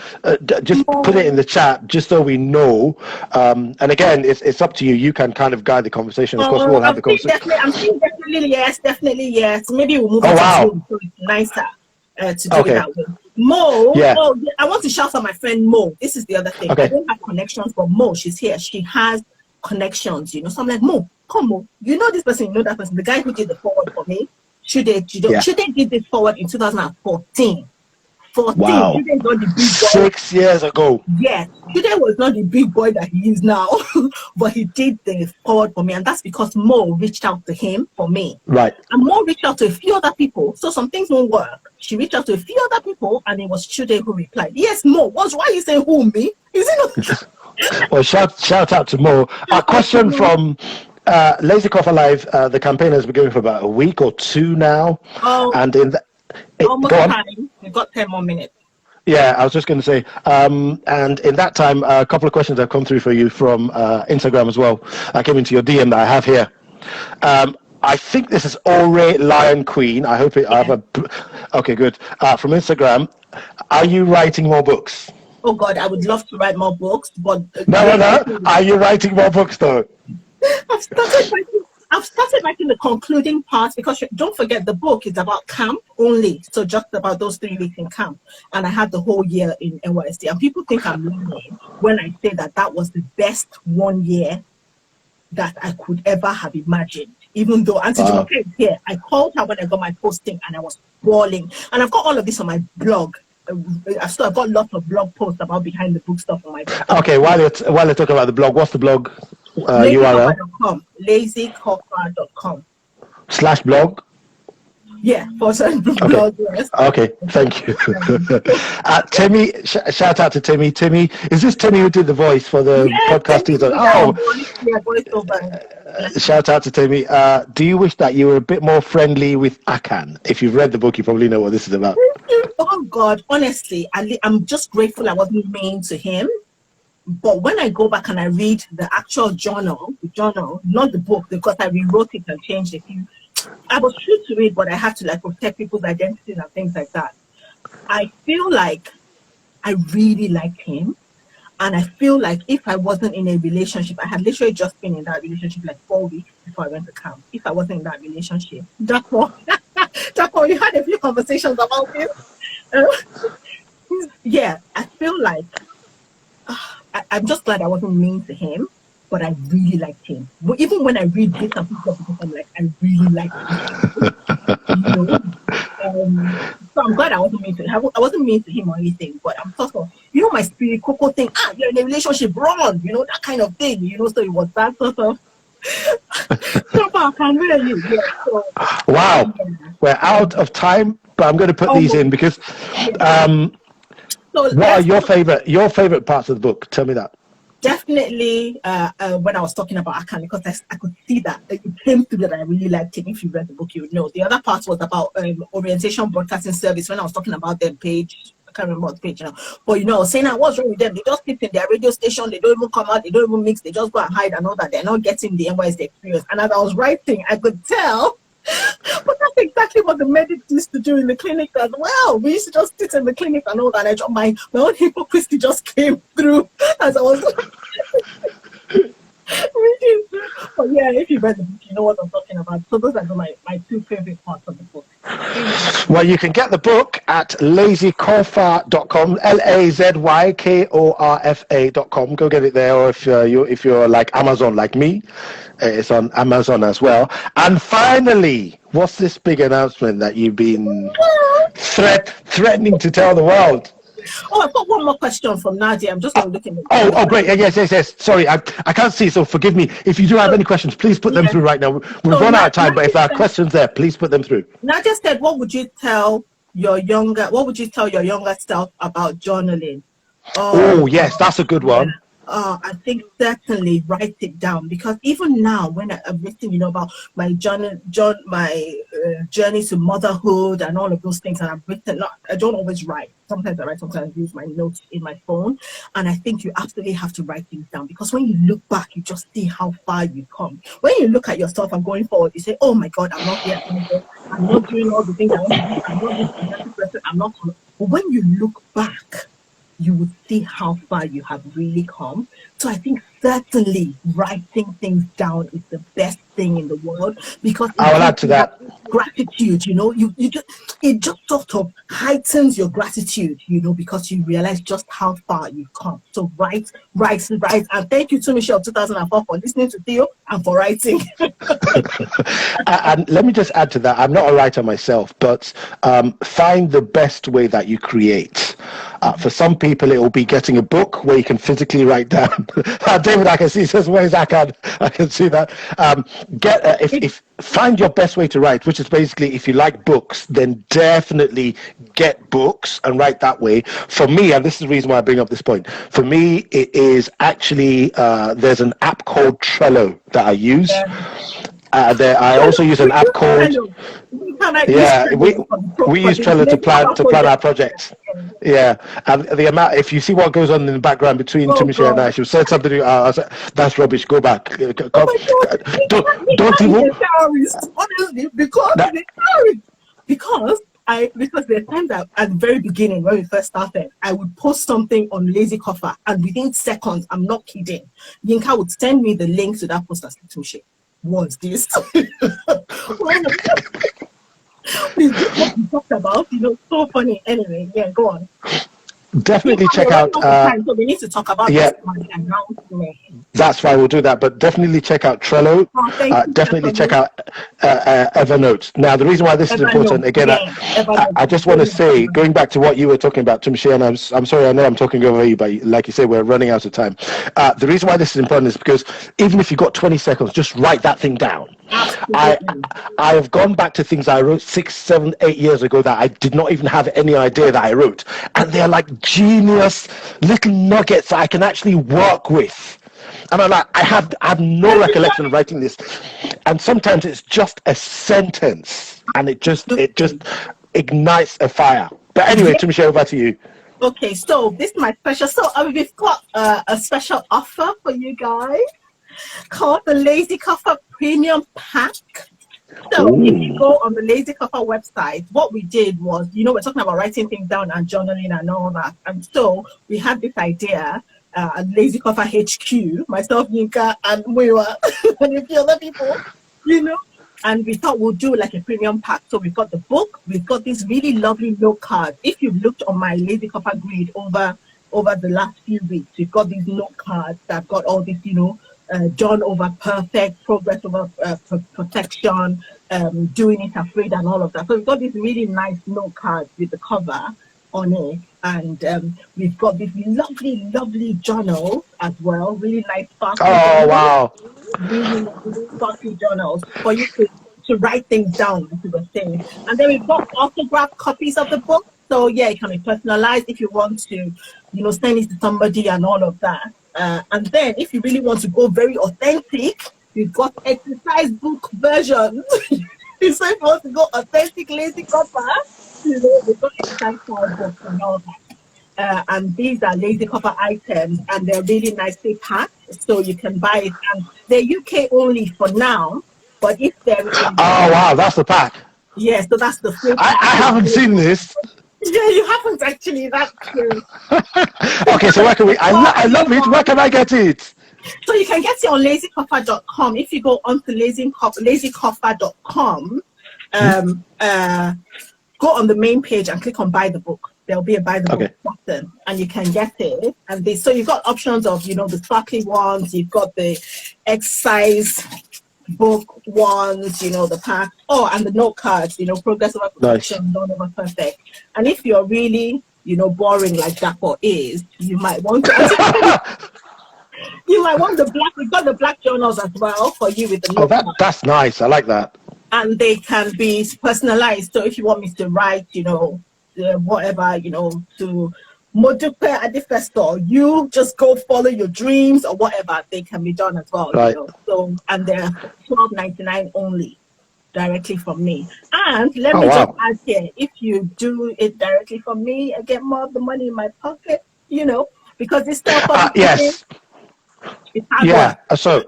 just put it in the chat just so we know. And again, it's up to you. You can kind of guide the conversation. Of course, we'll have the conversation. I'm saying definitely yes. Maybe we'll move it to Zoom so it's nicer to do it that way. Mo, I want to shout out my friend Mo. This is the other thing. I don't have connections, but Mo, she's here. She has connections, So I'm like, Mo, come Mo. You know this person, you know that person. The guy who did the forward for me. Shude did this forward in 2014. Wow. Shude got the big boy. 6 years ago. Yes. Shude was not the big boy that he is now, but he did the forward for me. And that's because Mo reached out to him for me. Right. And Mo reached out to a few other people. So some things won't work. She reached out to a few other people, and it was Shude who replied. Yes, Mo. Why are you saying who, me? Is it not? Well, shout out to Mo. A question from Lazy Korfa Live. The campaign has been going for about a week or two now. Oh, and in almost time. We've got 10 more minutes. Yeah, I was just going to say, and in that time, a couple of questions have come through for you from Instagram as well. I came into your DM that I have here. I think this is Ore Lion Queen. I hope I have a... Okay, good. From Instagram, are you writing more books? Oh God, I would love to write more books, but No. Are you writing more books though? I've started writing the concluding part, because don't forget the book is about camp only. So just about those 3 weeks in camp. And I had the whole year in NYSD. And people think I'm lying when I say that that was the best 1 year that I could ever have imagined. Even though Auntie Jumoke is here, I called her when I got my posting and I was bawling. And I've got all of this on my blog. I've got lots of blog posts about behind the book stuff on my blog. Okay, while you're talking about the blog, what's the blog URL? LazyKorfa.com. /blog? Yeah, for some blog, yes. Okay, thank you. Timmy, shout out to Timmy. Timmy, is this Timmy who did the voice for the podcast? Shout out to Timmy. Do you wish that you were a bit more friendly with Akan? If you've read the book, you probably know what this is about. Oh God, honestly, I'm just grateful I wasn't mean to him. But when I go back and I read the actual journal, not the book, because I rewrote it and changed a few. I was true to it, but I had to protect people's identities and things like that. I feel like I really liked him. And I feel like if I wasn't in a relationship, I had literally just been in that relationship 4 weeks before I went to camp. If I wasn't in that relationship, Jaco, you had a few conversations about this. Yeah, I feel like I'm just glad I wasn't mean to him, but I really liked him. But even when I read this and people, I'm like, I really like him. So I'm glad I wasn't mean to him. I wasn't mean to him or anything, but I'm sort of, my spirit cocoa thing. You're in a relationship, run, that kind of thing. So it was that sort of. Wow, we're out of time, but I'm going to put these in because. What are your favorite parts of the book? Tell me that. Definitely when I was talking about Akan, because I could see that it came through that I really liked him. If you read the book, you would know. The other part was about Orientation Broadcasting Service, when I was talking about their page. I can't remember what page now. But I was saying, what's wrong with them? They just sit in their radio station, they don't even come out, they don't even mix, they just go and hide and all that. They're not getting the NYSD experience. And as I was writing, I could tell. But that's exactly what the medics used to do in the clinic as well. We used to just sit in the clinic and all that. My own hypocrisy just came through as I was reading. But yeah, if you read the book, you know what I'm talking about. So those are my 2 favorite parts of the book. Well, you can get the book at lazykorfa.com, LAZYKORFA.com. Go get it there, or if you're like Amazon like me, it's on Amazon as well. And finally, what's this big announcement that you've been threatening to tell the world? Oh, I've got one more question from Nadia. I'm just looking at Oh, great. Yes. Sorry, I can't see, so forgive me. If you do have any questions, please put them through right now. We've run out of time, but if there are questions there, please put them through. Nadia said, what would you tell your younger self about journaling? Oh, yes, that's a good one. I think certainly write it down, because even now when I've written, about my journey to motherhood and all of those things, and I've written, I don't always write. Sometimes I write, sometimes I use my notes in my phone. And I think you absolutely have to write things down, because when you look back, you just see how far you've come. When you look at yourself and going forward, you say, oh my God, I'm not here anymore. I'm not doing all the things I want to do. I'm not this person. I'm not. But when you look back, you would see how far you have really come. So I think certainly writing things down is the best thing in the world, because I will add to that gratitude. It just sort of heightens your gratitude, because you realize just how far you've come. So write. And thank you to Michelle 2004 for listening to Theo and for writing. And let me just add to that. I'm not a writer myself, but find the best way that you create. For some people, it will be getting a book where you can physically write down. David, I can see, says, where's I can see that. Find your best way to write, which is basically, if you like books, then definitely get books and write that way. For me, and this is the reason why I bring up this point, for me, it is actually, there's an app called Trello that I use. I also use an app called we use Trello to plan our projects. Yeah, and the amount, if you see what goes on in the background between Tunmise and I, she said something. That's rubbish. Go back. Don't even. Honestly, because because the time that at the very beginning when we first started, I would post something on Lazy Korfa, and within seconds, I'm not kidding, Yinka would send me the link to that post. What's this? Please, this is what we talked about. So funny. Anyway, yeah, go on. Definitely check out. So we need to talk about this one announcement. That's why we'll do that. But definitely check out Trello. Definitely check out Evernote. Now, the reason why this is important, again, I just want to say, going back to what you were talking about, Tunmise, and I'm sorry, I know I'm talking over you, but like you said, we're running out of time. The reason why this is important is because even if you got 20 seconds, just write that thing down. I have gone back to things I wrote 6, 7, 8 years ago that I did not even have any idea that I wrote, and they're like genius little nuggets that I can actually work with. And I'm like, I have no recollection of writing this, and sometimes it's just a sentence, and it just ignites a fire. But anyway, Tunmise, over to you. Okay, so this is my special. So we've got a special offer for you guys called the Lazy Korfa Premium Pack. So if you go on the Lazy Korfa website, what we did was, we're talking about writing things down and journaling and all that. And so we had this idea at Lazy Korfa HQ, myself, Yinka, and Muiwa, and a few other people, and we thought we'll do like a premium pack. So we've got the book, we've got these really lovely note cards. If you've looked on my Lazy Korfa grid over the last few weeks, we've got these note cards that have got all this, done over perfect, progress over perfection, doing it afraid, and all of that. So we've got these really nice note cards with the cover on it, and we've got these lovely, lovely journals as well. Really nice, sparkly. Oh, wow! Really sparkly journals for you to write things down, as you were saying. And then we've got autographed copies of the book. So yeah, it can be personalized if you want to, send it to somebody and all of that. And then if you really want to go very authentic, we've got exercise book versions. So if you want to go authentic Lazy Korfa, we've got exercise books and all that. And these are Lazy Korfa items, and they're really nicely packed, so you can buy it. And they're UK only for now, but if there is... Oh, wow, that's the pack. Yeah, so that's the full pack. I haven't seen this. Yeah, you haven't actually. That's true. Okay, so where can we... I love it. Where can I get it? So you can get it on lazykorfa.com. If you go onto lazykorfa.com, go on the main page and click on buy the book. There'll be a buy the book button, and you can get it. And so you've got options of, the sparkly ones, you've got the exercise book ones, the pack, and the note cards, progress over perfection, done over perfect. And if you're really, boring like Dapo is, you might want to... You might want the black. We've got the black journals as well for you with the note cards. That's nice. I like that. And they can be personalized. So if you want me to write, whatever, to Modupe Adifesto, you just go follow your dreams or whatever, they can be done as well. Right. So, and they're $12.99 only, directly from me. And let me just add here, if you do it directly from me, I get more of the money in my pocket, because it's still yes. Yeah. So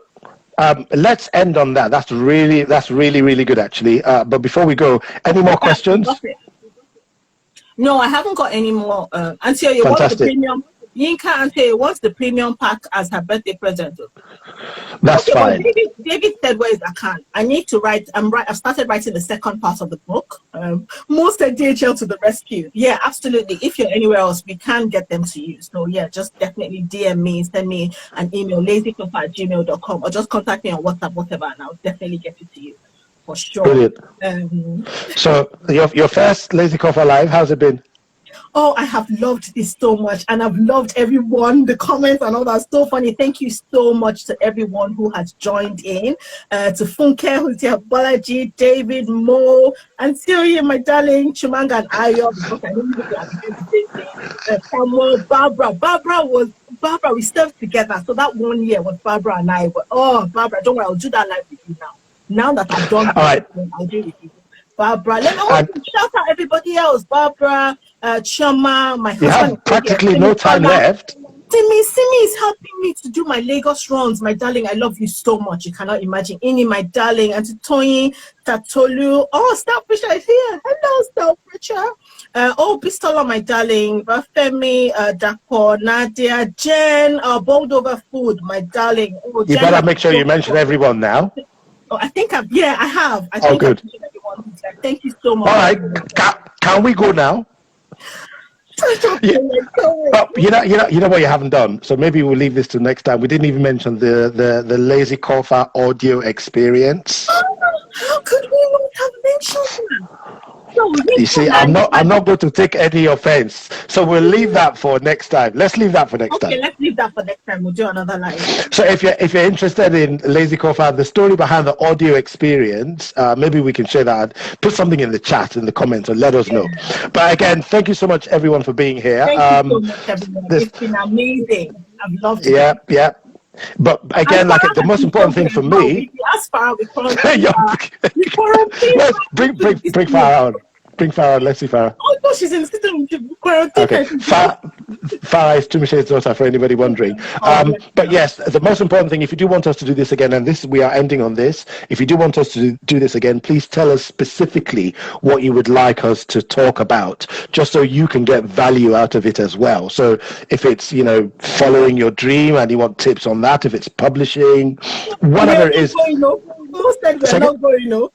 let's end on that. That's really, really good, actually. But before we go, any more questions? No, I haven't got any more. Until you want the premium, Yinka Ante wants the premium pack as her birthday present. That's fine. David said, "Where is account? I need to write. I've started writing the second part of the book. Most at DHL to the rescue. Yeah, absolutely. If you're anywhere else, we can get them to you. So yeah, just definitely DM me, send me an email, lazykorfa@gmail.com, or just contact me on WhatsApp, whatever, and I'll definitely get it to you. For sure." Brilliant. So your first Lazy Korfa live, how's it been? Oh, I have loved this so much, and I've loved everyone, the comments and all that. So funny. Thank you so much to everyone who has joined in. To Funke, who's here, Balaji, David, Mo, and Siri, my darling, Chumanga and Ayo, because I know Samuel, Barbara, we served together. So that 1 year was Barbara and I. But, Barbara, don't worry, I'll do that live with you now. Now that I've done I'll do it with you. Barbara, let me shout out everybody else. Barbara, Chama, my husband. You have practically no time left. Simi is helping me to do my Lagos runs. My darling, I love you so much. You cannot imagine. Ini, my darling, and Toyin, Tatolu. Oh, Starfisher is here. Hello, Starfisher. Bistola, my darling. Femi, Dapo, Nadia, Jen, Bold Over Food, my darling. Oh, You Jen, better make sure you mention everyone now. Oh, I think I have. I think I've good. mentioned everyone. Thank you so much. All right, can we go now? You know what you haven't done. So maybe we'll leave this to next time. We didn't even mention the Lazy Korfa audio experience. How could we not have mentioned that? No, you see, I'm not going to take any offense. So we'll leave that for next time. Let's leave that for next time. Okay, let's leave that for next time. We'll do another live. So if you're interested in Lazy Korfa, the story behind the audio experience, maybe we can share that. Put something in the chat, in the comments, and let us know. But again, thank you so much, everyone, for being here. Thank you so much, everyone. It's been amazing. I've loved it. Yeah. But again, like the most important thing for me. As far we bring Farah on. Bring Farah on. Let's see Farah. Oh no, she's in the system. Okay. Farah is Tumise's daughter, for anybody wondering. But yes, the most important thing, if you do want us to do this again, and we are ending on this, if you do want us to do this again, please tell us specifically what you would like us to talk about, just so you can get value out of it as well. So if it's, following your dream and you want tips on that, if it's publishing, whatever it is. Who said we're not going,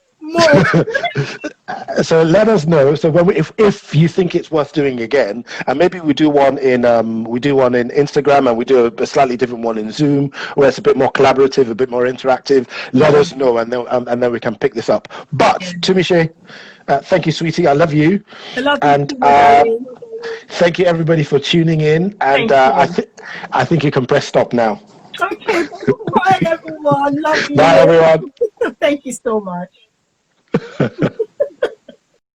So let us know. So when if you think it's worth doing again, and maybe we do one in Instagram, and we do a slightly different one in Zoom, where it's a bit more collaborative, a bit more interactive. Let us know, and then we can pick this up. But Tunmise, thank you, sweetie. I love you. I love and you. Thank you, everybody, for tuning in. And I think you can press stop now. Okay. Bye, everyone. Love you. Bye, everyone. Thank you so much.